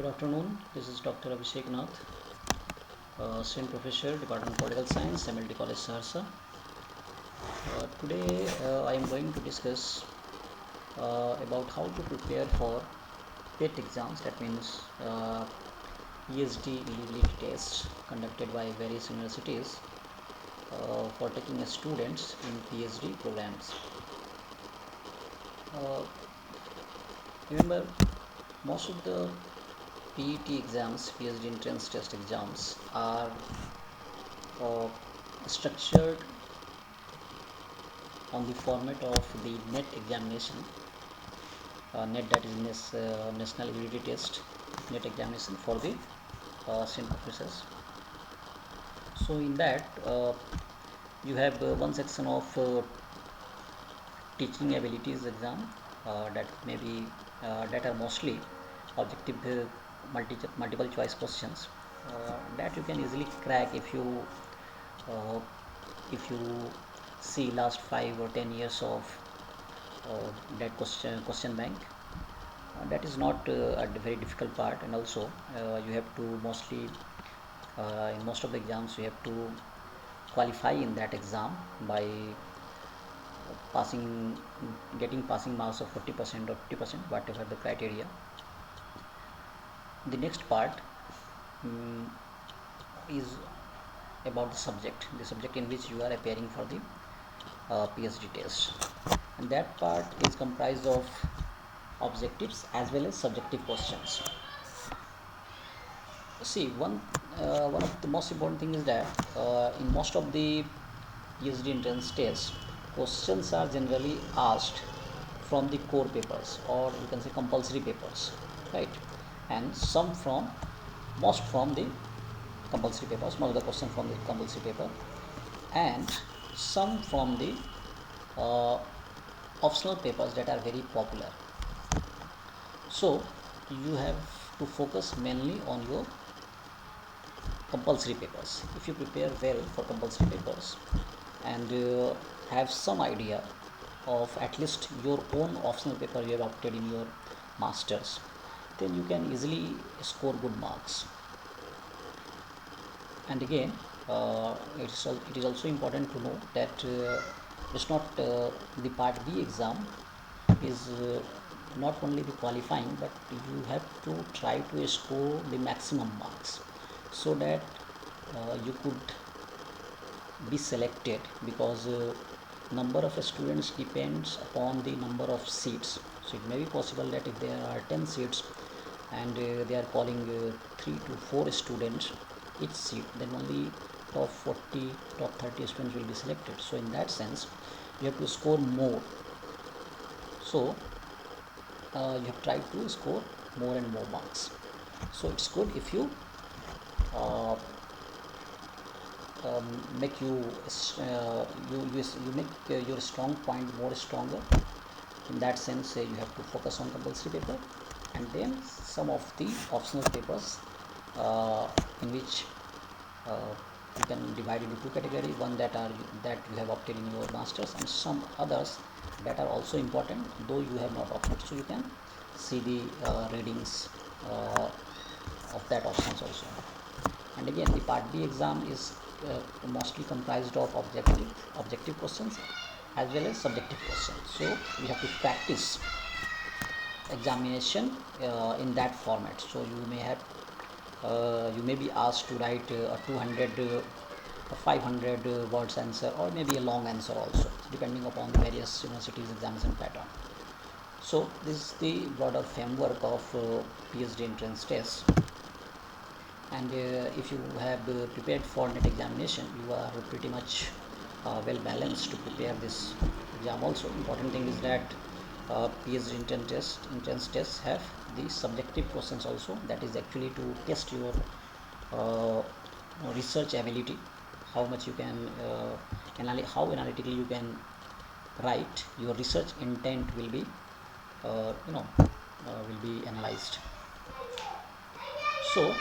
Good afternoon. This is Dr. Abhishek Nath, Assistant Professor, Department of Political Science, MLT College, Saharsa. Today, I am going to discuss about how to prepare for PET exams. That means PhD eligibility tests conducted by various universities for taking students in PhD programs. Uh, Remember, most of the PET exams, PhD entrance test exams, are uh, structured on the format of the NET examination. NET, that is National Ability Test, NET examination for the student professors. So in that, you have one section of teaching abilities exam that may be that are mostly objective multiple choice questions that you can easily crack uh, if you see last 5 or 10 years of that question bank. That is not a very difficult part, and also you have to mostly in most of the exams you have to qualify in that exam by passing getting passing marks of 40% or 50%, whatever the criteria. The next part um, is about the subject in which you are appearing for the PhD test, and that part is comprised of objectives as well as subjective questions. See, one of the most important thing is that in most of the PhD entrance tests, questions are generally asked from the core papers, or you can say compulsory papers, right? And some from most from the compulsory papers, most of the question from the compulsory paper, and some from the uh, optional papers that are very popular. So you have to focus mainly on your compulsory papers. If you prepare well for compulsory papers and have some idea of at least your own optional paper you have opted in your masters, then you can easily score good marks. And again, it is also important to know that it's not the part B exam is not only the qualifying, but you have to try to score the maximum marks so that you could be selected, because number of students depends upon the number of seats. So it may be possible that if there are 10 seats and they are calling 3 to 4 students each seat, then only top 40 top 30 students will be selected. So in that sense you have to score more. So you have tried to score more and more marks. So it's good if you uh, make you make your strong point more stronger. In that sense, you have to focus on compulsory paper, and then some of the optional papers uh, in which uh, you can divide into two categories: one that you have opted in your masters, and some others that are also important though you have not opted. So you can see the readings of that options also. And again, the part B exam is mostly comprised of objective questions as well as subjective questions. So you have to practice examination in that format. So you may be asked to write a 200 500 words answer, or maybe a long answer also, depending upon the various universities examination pattern. So this is the broader framework of PhD entrance test. And if you have prepared for NET examination, you are pretty much well balanced to prepare this exam also. Important thing is that PhD entrance tests have the subjective questions also, that is actually to test your uh, research ability, how much you can how analytically you can write. Your research intent will be will be analyzed. So